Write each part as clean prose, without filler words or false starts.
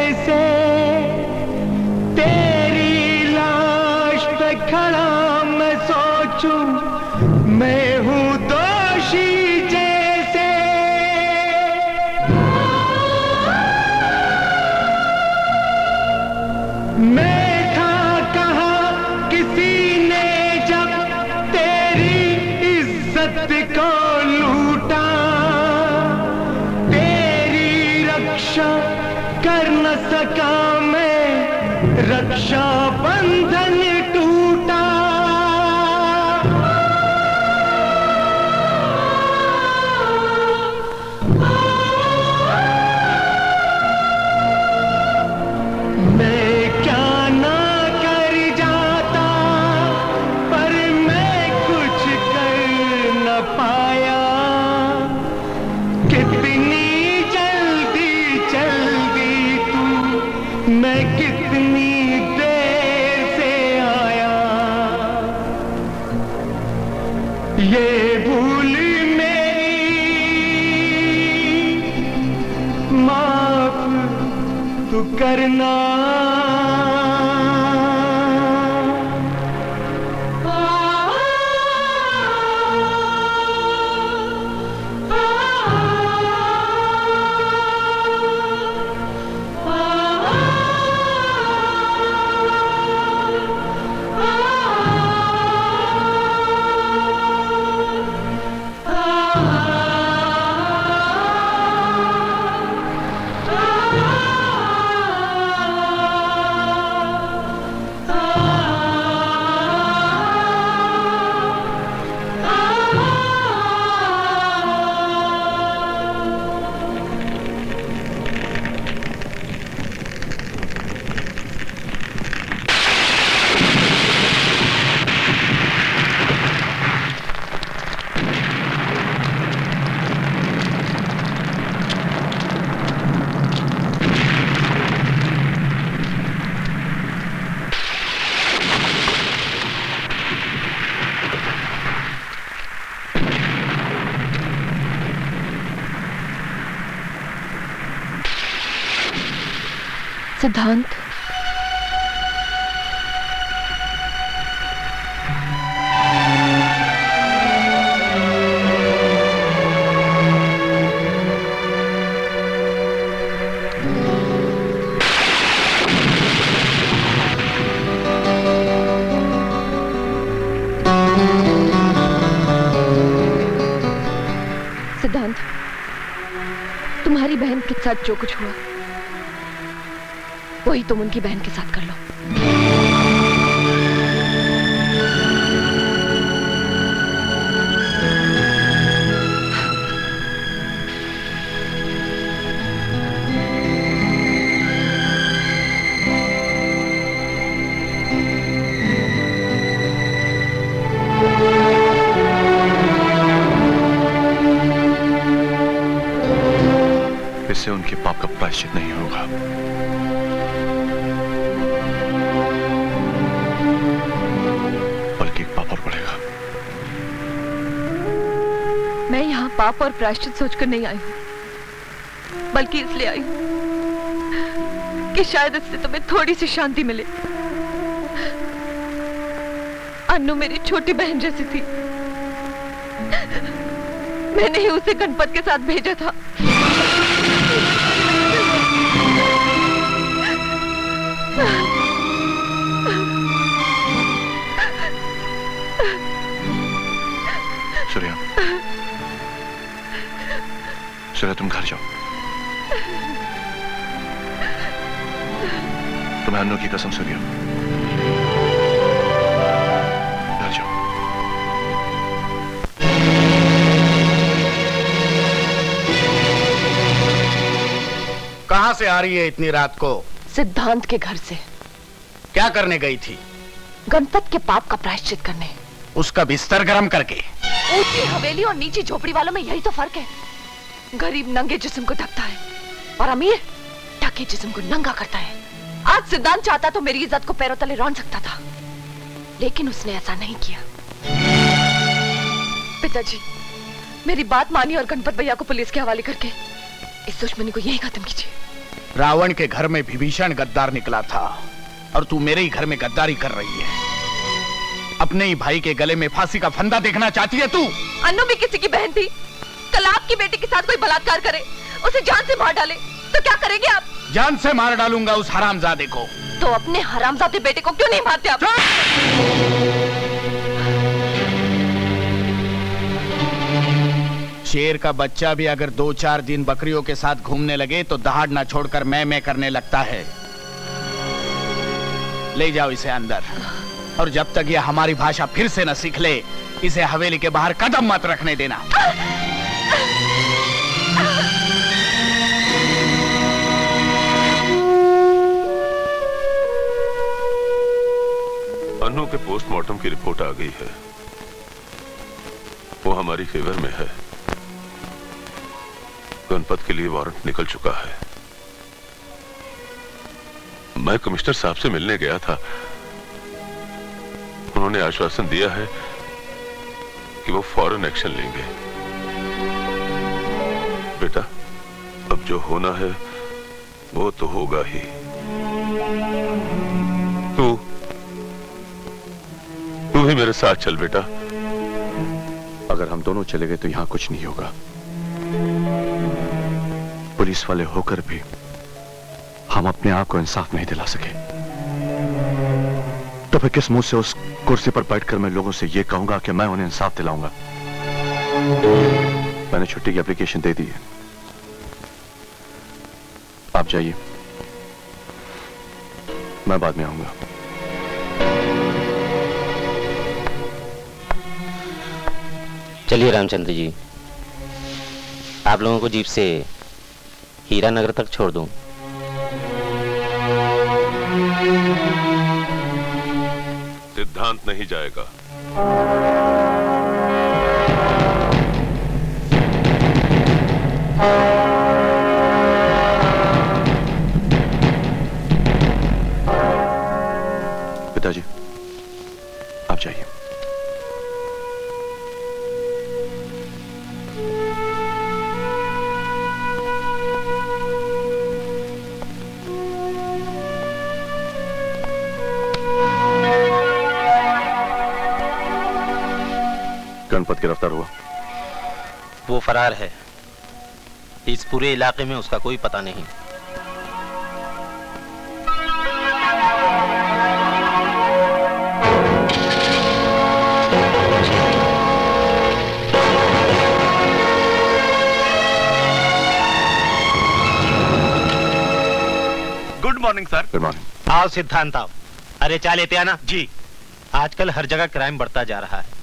जैसे तेरी लाश पे खड़ा मैं सोचूं मैं हूँ दोषी जैसे। मैं था कहाँ किसी ने जब तेरी इज्जत को लूटा, तेरी रक्षा कर न सका मैं, रक्षा बंधन टूटा। मैं क्या ना कर जाता पर मैं कुछ कर न पाया। कितनी जल्दी चल दी तू, मैं कितनी देर से आया। ये भूल मेरी माफ तू करना। सिद्धांत, सिद्धांत, तुम्हारी बहन के साथ जो कुछ हुआ वही तुम उनकी बहन के साथ कर लो। इससे उनके पाप का प्रायश्चित नहीं होगा। मैं यहाँ पाप और प्रायश्चित सोचकर नहीं आई हूँ, बल्कि इसलिए आई हूँ कि शायद इससे तुम्हें थोड़ी सी शांति मिले। अन्नू मेरी छोटी बहन जैसी थी। मैंने ही उसे गणपत के साथ भेजा था। सूर्या, सूर्या तुम घर जाओ। तुम्हें अन्नू की कसम सूर्या, घर जाओ। कहां से आ रही है इतनी रात को? सिद्धांत के घर से। क्या करने गई थी? गणपत के पाप का प्रायश्चित करने। उसका बिस्तर गर्म करके। ऊंची हवेली और नीची झोपड़ी वालों में यही तो फर्क है। गरीब नंगे जिस्म को ढकता है और अमीर ढके जिस्म को नंगा करता है। आज सिद्धांत चाहता तो मेरी इज्जत को पैरों तले रौंद सकता था, लेकिन उसने ऐसा नहीं किया। पिताजी, मेरी बात मानिए और गणपत भैया को पुलिस के हवाले करके इस दुश्मनी को यही खत्म कीजिए। रावण के घर में विभीषण गद्दार निकला था और तू मेरे ही घर में गद्दारी कर रही है। अपने ही भाई के गले में फांसी का फंदा देखना चाहती है तू? अन्नू भी किसी की बहन थी। कल आपकी बेटी के साथ कोई बलात्कार करे, उसे जान से मार डाले, तो क्या करेंगे आप? जान से मार डालूंगा उस हरामजादे को। तो अपने हरामजादे बेटे को क्यों नहीं मारते आप? शेर का बच्चा भी अगर 2-4 दिन बकरियों के साथ घूमने लगे तो दहाड़ ना छोड़कर मैं करने लगता है। ले जाओ इसे अंदर, और जब तक ये हमारी भाषा फिर से न सीख ले, इसे हवेली के बाहर कदम मत रखने देना। अन्नू के पोस्टमार्टम की रिपोर्ट आ गई है। वो हमारी फेवर में है। गणपत के लिए वारंट निकल चुका है। मैं कमिश्नर साहब से मिलने गया था। उन्होंने आश्वासन दिया है कि वो फौरन एक्शन लेंगे। बेटा, अब जो होना है वो तो होगा ही। तू भी मेरे साथ चल बेटा। अगर हम दोनों चले गए तो यहां कुछ नहीं होगा। पुलिस वाले होकर भी हम अपने आप को इंसाफ नहीं दिला सके, तो फिर किस मुंह से उस कुर्सी पर बैठकर मैं लोगों से यह कहूंगा कि मैं उन्हें इंसाफ दिलाऊंगा? मैंने छुट्टी की एप्लीकेशन दे दी है। आप जाइए, मैं बाद में आऊंगा। चलिए रामचंद्र जी, आप लोगों को जीप से हीरा नगर तक छोड़ दूं। सिद्धांत नहीं जाएगा। पिताजी, आप जाइए। गणपत गिरफ्तार हुआ? वो फरार है। इस पूरे इलाके में उसका कोई पता नहीं। Good morning sir. Good morning. आओ सिद्धांत आओ। अरे चाय लेते आना जी। आजकल हर जगह क्राइम बढ़ता जा रहा है,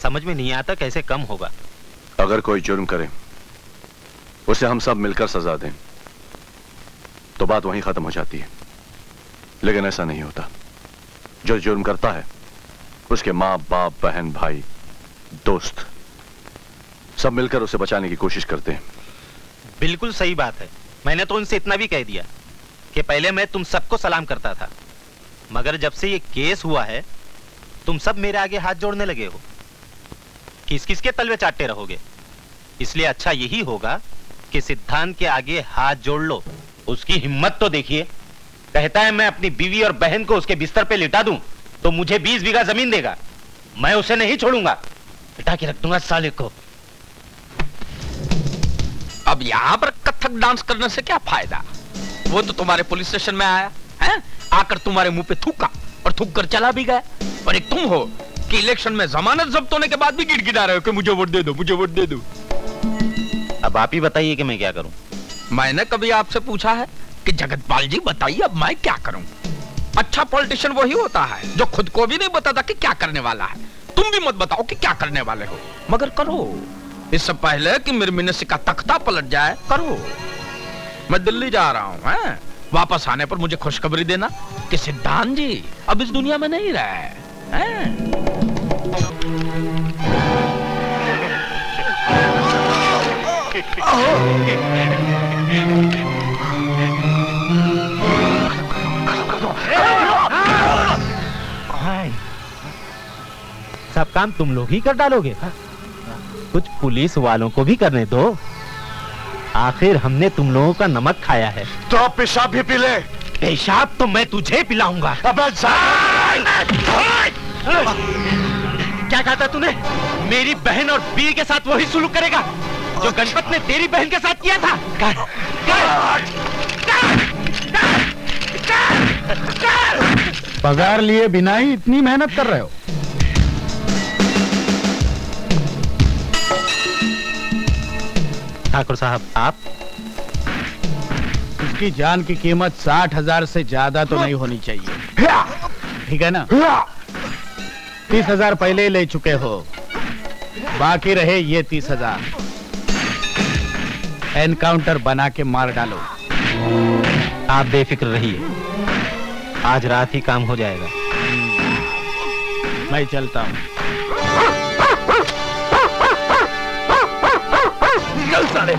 समझ में नहीं आता कैसे कम होगा। अगर कोई जुर्म करे, उसे हम सब मिलकर सजा दें तो बात वहीं खत्म हो जाती है, लेकिन ऐसा नहीं होता। जो जुर्म करता है उसके माँ बाप, बहन, भाई, दोस्त सब मिलकर उसे बचाने की कोशिश करते हैं। बिल्कुल सही बात है। मैंने तो उनसे इतना भी कह दिया कि पहले मैं तुम सबको सलाम करता था, मगर जब से ये केस हुआ है तुम सब मेरे आगे हाथ जोड़ने लगे हो। किस किस के तलवे चाटते रहोगे? इसलिए अच्छा यही होगा कि सिद्धांत के आगे हाथ जोड़ लो। उसकी हिम्मत तो देखिए, कहता है मैं अपनी बीवी और बहन को उसके बिस्तर पे लिटा दूं तो मुझे 20 बीघा जमीन देगा। मैं उसे नहीं छोड़ूंगा, लिटा के रख दूंगा साले को। अब यहाँ पर कथक डांस करने से क्या फायदा? वो तो तुम्हारे पुलिस स्टेशन में आया है, आकर तुम्हारे मुंह पे थूका और थूक कर चला भी गया। और एक तुम हो कि इलेक्शन में जमानत जब्त होने के बाद भी गिड़गिड़ा रहे हो कि मुझे वोट दे दो, मुझे वोट दे दो। अब आप ही बताइए कि मैं क्या करूं। मैंने कभी आपसे पूछा है कि जगतपाल जी बताइए अब मैं क्या करूं? अच्छा पॉलिटिशियन वही होता है जो खुद को भी नहीं बताता कि क्या करने वाला है। तुम भी मत बताओ कि क्या करने वाले हो, मगर करो। इससे पहले कि मेरे मिनिस्ट्री का तख्ता पलट जाए, करो। मैं दिल्ली जा रहा हूं, वापस आने पर मुझे खुशखबरी देना कि सिद्धांत जी अब इस दुनिया में नहीं रहे। सब काम तुम लोग ही कर डालोगे? कुछ पुलिस वालों को भी करने दो। आखिर हमने तुम लोगों का नमक खाया है। तो आप पेशाब भी पी ले। पेशाब तो मैं तुझे पिलाऊंगा। अबे क्या कहा था तूने? मेरी बहन और बीवी के साथ वही सुलूक करेगा जो गणपत ने तेरी बहन के साथ किया था? पगार लिए बिना ही इतनी मेहनत कर रहे हो? ठाकुर साहब, आप? उसकी जान की कीमत 60,000 से ज्यादा तो नहीं होनी चाहिए, ठीक है ना? 30,000 पहले ही ले चुके हो, बाकी रहे ये 30,000। एनकाउंटर बना के मार डालो। आप बेफिक्र रहिए, आज रात ही काम हो जाएगा। मैं चलता हूँ। चल साले।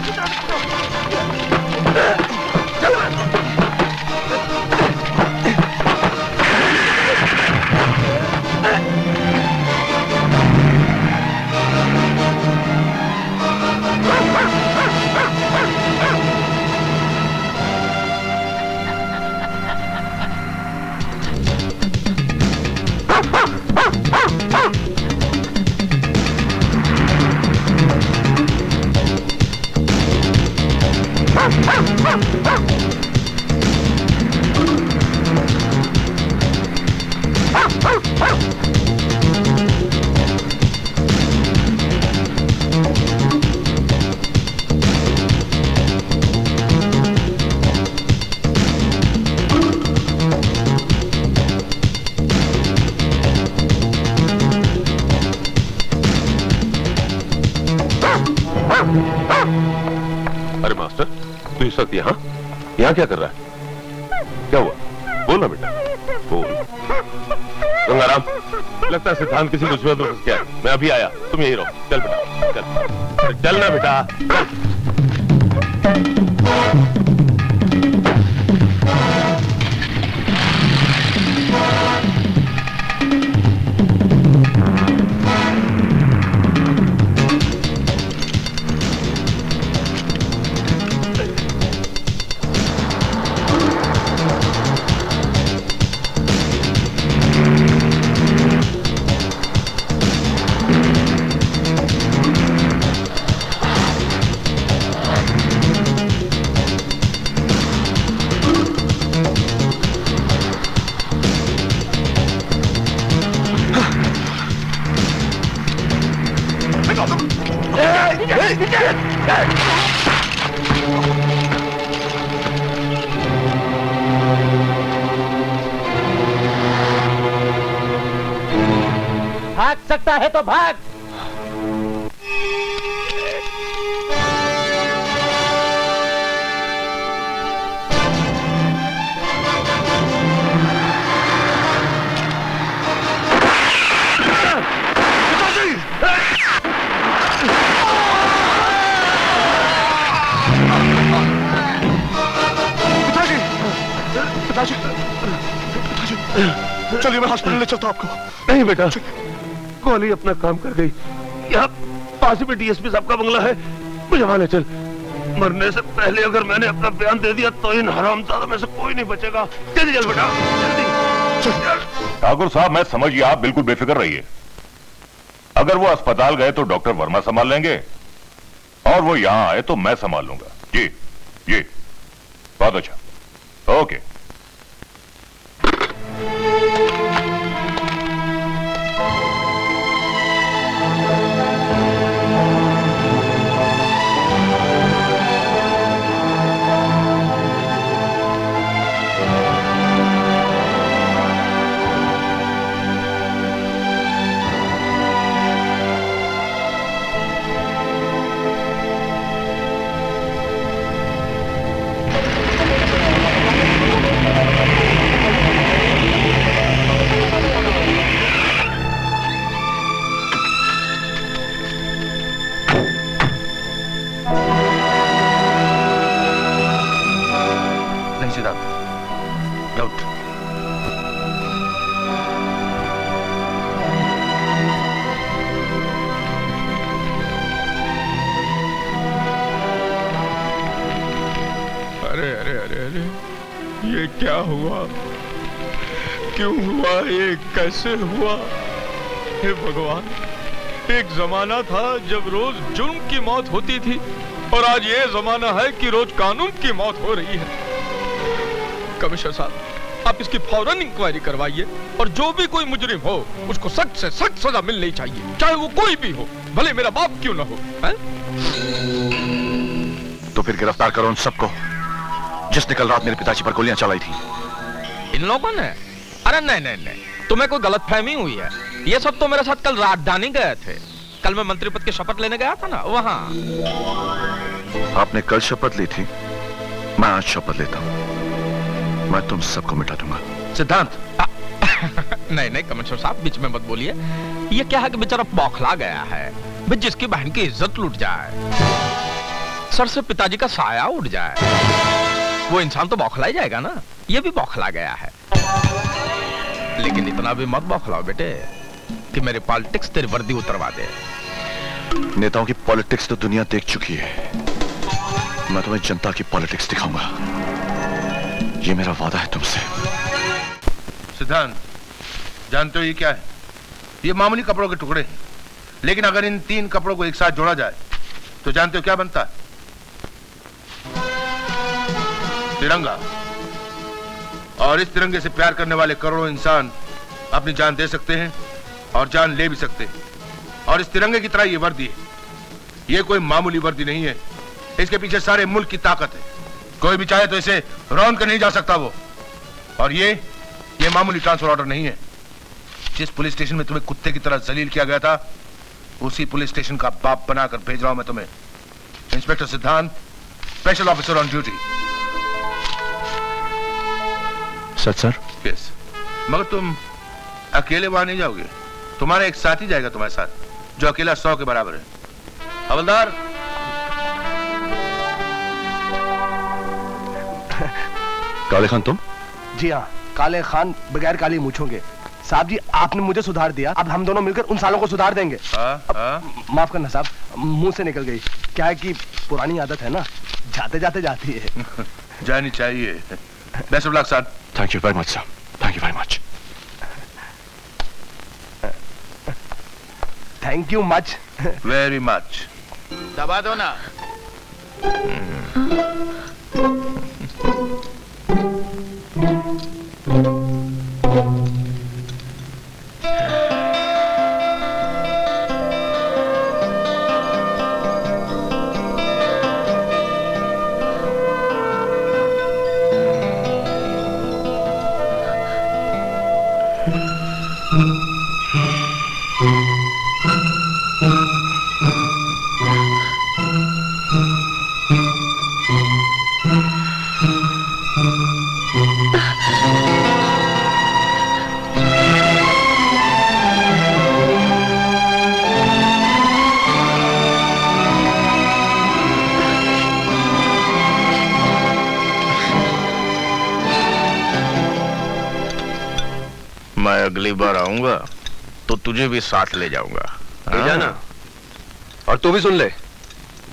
अरे मास्टर, तू इस वक्त यहाँ क्या कर रहा है? क्या हुआ? बोल ना बेटा, बोल। गंगाराम, लगता है सिद्धांत किसी मुसीबत में फंस गया है। मैं अभी आया, तुम यही रहो। चल बेटा, चल। चल ना बेटा, चल। भाग सकता है तो भाग। चलिए मैं हॉस्पिटल ले चलता हूं आपको। नहीं बेटा, गोली अपना काम कर गई। यहाँ पास ही में डीएसपी साहब का बंगला है, मुझे वहां ले चल। मरने से पहले अगर मैंने अपना बयान दे दिया तो इन हरामजादों में से कोई नहीं बचेगा। जल्दी चल बेटा, जल्दी। ठाकुर साहब, मैं समझ गया, आप बिल्कुल बेफिक्र रहिए। अगर वो अस्पताल गए तो डॉक्टर वर्मा संभाल लेंगे, और वो यहां आए तो मैं संभाल लूंगा। जी जी, बहुत अच्छा, ओके। ये क्या हुआ? क्यों हुआ? ये कैसे हुआ? हे भगवान, एक जमाना था जब रोज जुर्म की मौत होती थी और आज ये जमाना है कि रोज कानून की मौत हो रही है। कमिश्नर साहब, आप इसकी फौरन इंक्वायरी करवाइए और जो भी कोई मुजरिम हो उसको सख्त से सख्त सजा मिलनी चाहिए, चाहे वो कोई भी हो, भले मेरा बाप क्यों ना हो। है? तो फिर गिरफ्तार करो उन सबको जिसने कल रात मेरे पिताजी पर गोलियां चलाई थी। इन लोगों ने? अरे नहीं नहीं नहीं, तुम्हें कोई गलतफहमी हुई है। ये सब तो मेरे साथ कल राजधानी गए थे। कल मैं मंत्री पद की शपथ लेने गया था ना, वहां। आपने कल शपथ ली थी, मैं आज शपथ लेता हूं। मैं तुम सबको मिटा दूंगा। सिद्धांत नहीं नहीं कमिश्नर साहब, बीच में मत बोलिए। ये क्या है कि बेचारा बौखला गया है। भाई जिसकी बहन की इज्जत लूट जाए, सर से पिताजी का साया उड़ जाए, वो इंसान तो बौखला ही जाएगा ना। ये भी बौखला गया है। लेकिन इतना भी मत बौखलाओ बेटे कि मेरे पॉलिटिक्स तेरी वर्दी उतरवा दे। नेताओं की पॉलिटिक्स तो दुनिया देख चुकी है। मैं तुम्हें जनता की पॉलिटिक्स दिखाऊंगा। ये मेरा वादा है तुमसे। सिद्धांत, जानते हो ये क्या है? ये मामूली कपड़ों के टुकड़े हैं, लेकिन अगर इन 3 कपड़ों को एक साथ जोड़ा जाए तो जानते हो क्या बनता है? तिरंगा। और इस तिरंगे से प्यार करने वाले करोड़ों इंसान अपनी जान दे सकते हैं और जान ले भी सकते हैं। और इस तिरंगे की तरह ये वर्दी है। ये कोई मामूली वर्दी नहीं है, इसके पीछे सारे मुल्क की ताकत है। कोई भी चाहे तो इसे रौन कर नहीं जा सकता वो। और ये मामूली ट्रांसफर ऑर्डर नहीं है। जिस पुलिस स्टेशन में तुम्हें कुत्ते की तरह जलील किया गया था, उसी पुलिस स्टेशन का बाप बनाकर भेज रहा हूं मैं तुम्हें। इंस्पेक्टर सिद्धांत, special officer on duty. Such sir? Yes. मगर तुम अकेले वहां नहीं जाओगे, तुम्हारा एक साथी जाएगा तुम्हारे साथ, जो अकेला 100 के बराबर है। हवलदार। काले खान तुम? जी हाँ, काले खान बगैर काली मूंछों के। साहब जी, आपने मुझे सुधार दिया, अब हम दोनों मिलकर उन सालों को सुधार देंगे। माफ करना साहब, मुंह से निकल गई। क्या है कि पुरानी आदत है ना, जाते जाते जाती है। जानी चाहिए। Best of luck sir. Thank you very much sir, thank you very much. Thank you much. Very much. दबा दो ना। मैं अगली बार आऊंगा तो तुझे भी साथ ले जाऊंगा। ले जाना। और तू भी सुन ले,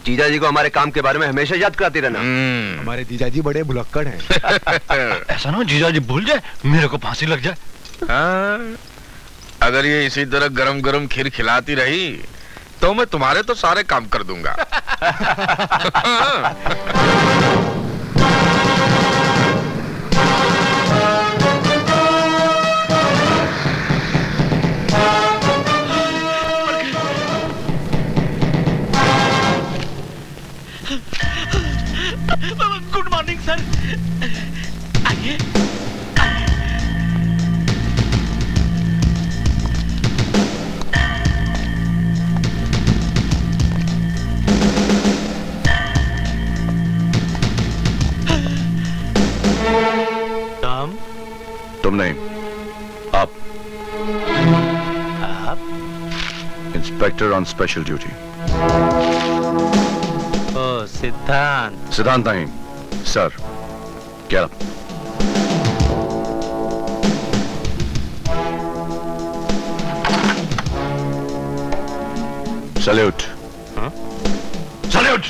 जीजा जी को हमारे काम के बारे में हमेशा याद कराती रहना। हमारे जीजा जी बड़े भुलक्कड़ हैं। ऐसा ना जीजा जी भूल जाए, मेरे को फांसी लग जाए। हाँ, अगर ये इसी तरह गरम गरम खीर खिलाती रही तो मैं तुम्हारे तो सारे काम कर दूंगा। Good morning sir. आइए। तुम नहीं, आप। Inspector on special duty. ओ सिद्धांत। सिद्धांत नहीं सर, क्या? सैल्यूट। सैल्यूट।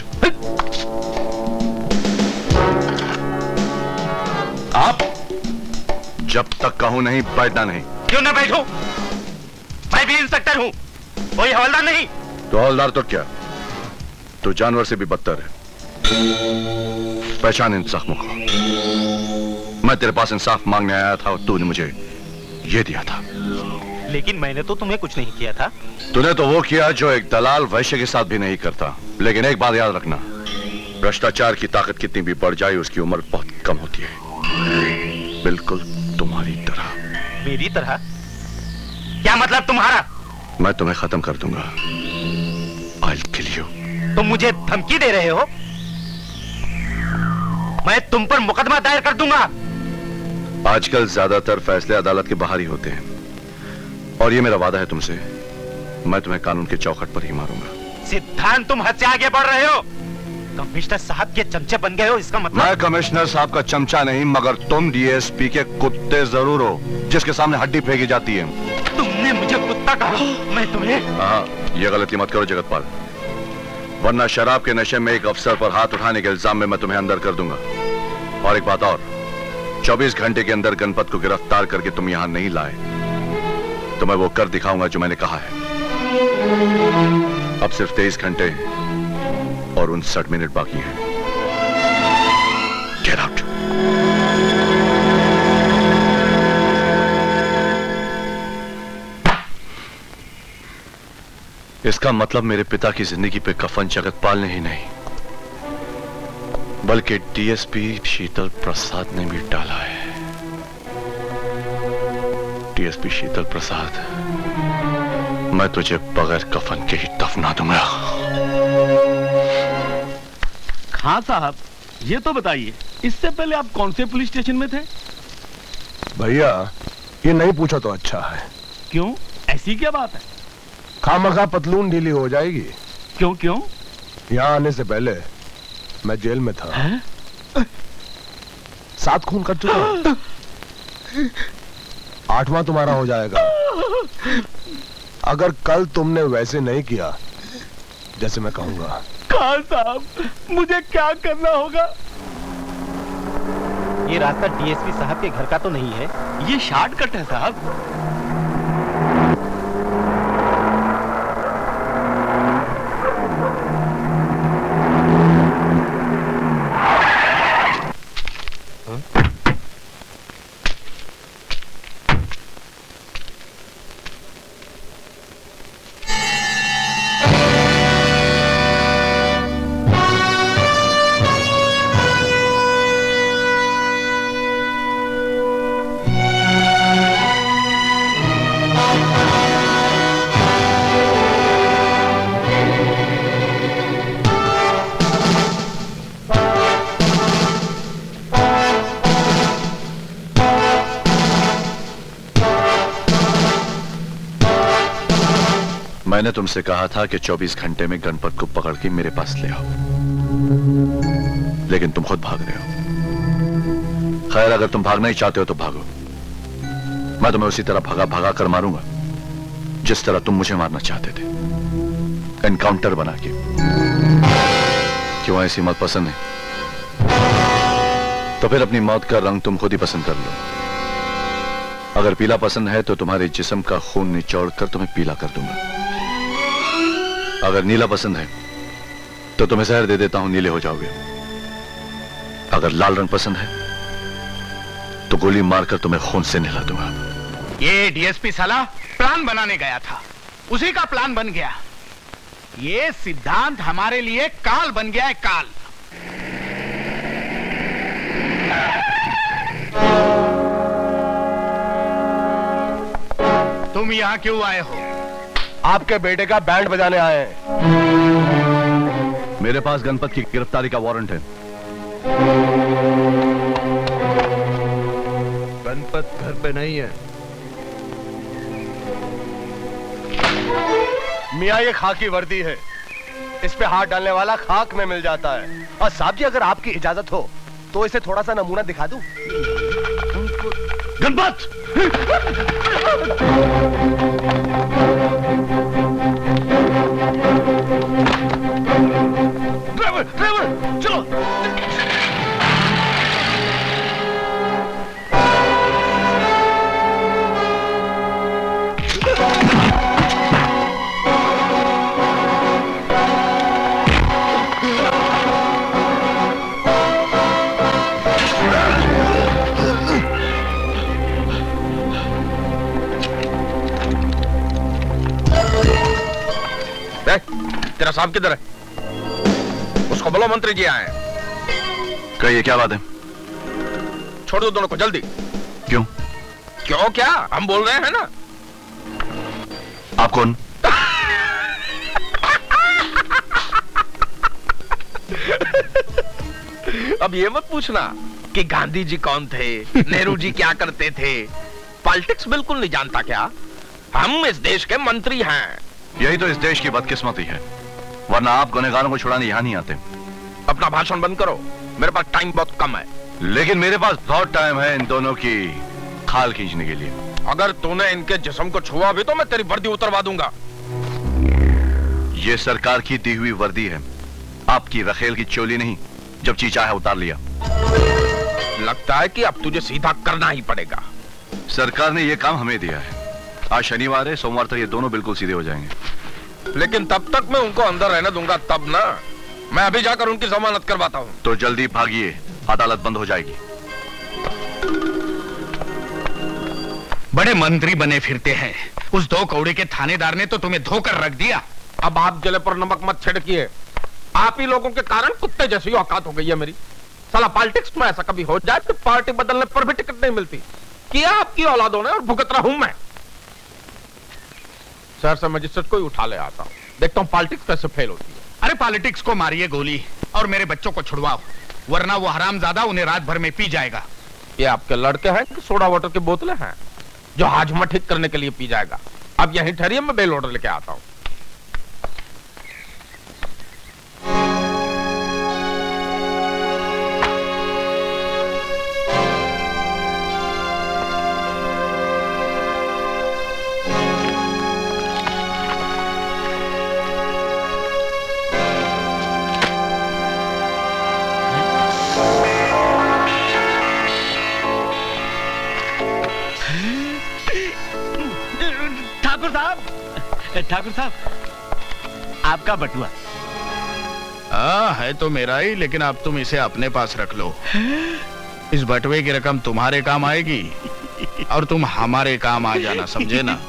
आप जब तक कहूं नहीं बैठना नहीं। क्यों ना बैठूं? मैं भी इंस्पेक्टर हूं, कोई हवलदार नहीं। तो हवलदार तो क्या, तो जानवर से भी बदतर है। पहचान इन जख्मों को। मैं तेरे पास इंसाफ मांगने आया था और तूने मुझे ये दिया था। लेकिन मैंने तो तुम्हें कुछ नहीं किया था। तूने तो वो किया जो एक दलाल वैश्य के साथ भी नहीं करता। लेकिन एक बात याद रखना, भ्रष्टाचार की ताकत कितनी भी बढ़ जाए उसकी उम्र बहुत कम होती है, बिल्कुल तुम्हारी तरह। मेरी तरह? क्या मतलब तुम्हारा? मैं तुम्हें खत्म कर दूंगा। I'll kill you। तुम मुझे धमकी दे रहे हो? मैं तुम पर मुकदमा दायर कर दूंगा। आजकल ज्यादातर फैसले अदालत के बाहर ही होते हैं, और ये मेरा वादा है तुमसे, मैं तुम्हें कानून के चौखट पर ही मारूंगा। सिद्धांत, तुम हद से आगे बढ़ रहे हो। कमिश्नर साहब के चमचे बन गए हो, इसका मतलब? मैं कमिश्नर साहब का चमचा नहीं, मगर तुम डीएसपी के कुत्ते जरूर हो, जिसके सामने हड्डी फेंकी जाती है। तुमने मुझे कुत्ता कहा, मैं तुम्हें? हाँ, ये गलती मत करो जगतपाल, वरना शराब के नशे में एक अफसर पर हाथ उठाने के इल्जाम में मैं तुम्हें अंदर कर दूंगा। और एक बात और, 24 घंटे के अंदर गणपत को गिरफ्तार करके तुम यहां नहीं लाए तो मैं वो कर दिखाऊंगा जो मैंने कहा है। अब सिर्फ 23 घंटे और 59 मिनट बाकी हैं। Get out. इसका मतलब मेरे पिता की जिंदगी पे कफन जगतपाल ने ही नहीं, बल्कि डीएसपी शीतल प्रसाद ने भी डाला है। डीएसपी शीतल प्रसाद, मैं तुझे बगैर कफन के ही दफना दूंगा। खां साहब, ये तो बताइए, इससे पहले आप कौन से पुलिस स्टेशन में थे? भैया, ये नहीं पूछा तो अच्छा है। क्यों, ऐसी क्या बात है? खामखा पतलून ढीली हो जाएगी। क्यों क्यों? यहाँ आने से पहले मैं जेल में था। 7 खून कर चुका हूं। 8वां तुम्हारा हो जाएगा अगर कल तुमने वैसे नहीं किया जैसे मैं कहूंगा। खान साहब, मुझे क्या करना होगा? ये रास्ता डीएसपी साहब के घर का तो नहीं है? ये शॉर्टकट है साहब। मैंने तुमसे कहा था कि 24 घंटे में गणपत को पकड़ के मेरे पास ले आओ, लेकिन तुम खुद भाग रहे हो। खैर, अगर तुम भागना ही चाहते हो तो भागो। मैं तुम्हें उसी तरह भगा भगा कर मारूंगा जिस तरह तुम मुझे मारना चाहते थे, एनकाउंटर बना के। क्यों, ऐसी मौत पसंद है? तो फिर अपनी मौत का रंग तुम खुद ही पसंद कर लो। अगर पीला पसंद है तो तुम्हारे जिस्म का खून निचोड़ कर तुम्हें पीला कर दूंगा। अगर नीला पसंद है तो तुम्हें जहर दे देता हूं, नीले हो जाओगे। अगर लाल रंग पसंद है तो गोली मारकर तुम्हें खून से नहला दूंगा। ये डीएसपी साला प्लान बनाने गया था, उसी का प्लान बन गया। ये सिद्धांत हमारे लिए काल बन गया है, काल। तुम यहां क्यों आए हो? आपके बेटे का बैंड बजाने आए हैं। मेरे पास गणपत की गिरफ्तारी का वारंट है। गणपत घर पे नहीं है। मियाँ, ये खाकी वर्दी है, इस पे हाथ डालने वाला खाक में मिल जाता है। और साहब जी, अगर आपकी इजाजत हो तो इसे थोड़ा सा नमूना दिखा दूं। गणपत! ड्राइवर, ड्राइवर, चलो। साहब किधर है? उसको बोलो मंत्री जी आए हैं। कहिए क्या बात है? छोड़ दो दोनों को जल्दी। क्यों? क्यों क्या? हम बोल रहे हैं ना। आप कौन? अब ये मत पूछना कि गांधी जी कौन थे, नेहरू जी क्या करते थे। पॉलिटिक्स बिल्कुल नहीं जानता क्या? हम इस देश के मंत्री हैं। यही तो इस देश की बदकिस्मती है, वरना आप गुनहगारों को छुड़ाने यहां नहीं आते। अपना भाषण बंद करो, मेरे पास टाइम बहुत कम है। लेकिन मेरे पास बहुत टाइम है इन दोनों की खाल खींचने के लिए। अगर तूने इनके जिस्म को छुआ भी तो मैं तेरी वर्दी उतरवा दूंगा। ये सरकार की दी हुई वर्दी है, आपकी रखेल की चोली नहीं। जब चीचा है उतार लिया। लगता है कि अब तुझे सीधा करना ही पड़ेगा। सरकार ने यह काम हमें दिया है। आज शनिवार है, सोमवार तक ये दोनों बिल्कुल सीधे हो जाएंगे। लेकिन तब तक मैं उनको अंदर रहने दूंगा तब ना। मैं अभी जाकर उनकी जमानत करवाता हूँ। तो जल्दी भागिए, अदालत बंद हो जाएगी। बड़े मंत्री बने फिरते हैं। उस 2 कौड़े के थानेदार ने तो तुम्हें धोकर रख दिया। अब आप जले पर नमक मत छिड़किए। आप ही लोगों के कारण कुत्ते जैसी औकात हो गई है मेरी। साला पॉलिटिक्स में ऐसा कभी हो जाए तो पार्टी बदलने पर भी टिकट नहीं मिलती। किया आपकी औलादों ने और भुगत रहा हूं मैं। शहर से मजिस्ट्रेट को ही उठा ले आता हूं, देखता हूं पॉलिटिक्स कैसे फेल होती है। अरे पॉलिटिक्स को मारिए गोली और मेरे बच्चों को छुड़वाओ, वरना वो हरामजादा उन्हें रात भर में पी जाएगा। ये आपके लड़के हैं कि सोडा वाटर की बोतलें हैं जो हाजमा ठीक करने के लिए पी जाएगा? अब यहीं ठहरिए, मैं बेल ऑर्डर लेके आता हूं। ठाकुर साहब, आपका बटुआ। है तो मेरा ही, लेकिन अब तुम इसे अपने पास रख लो। इस बटुए की रकम तुम्हारे काम आएगी और तुम हमारे काम आ जाना, समझे ना?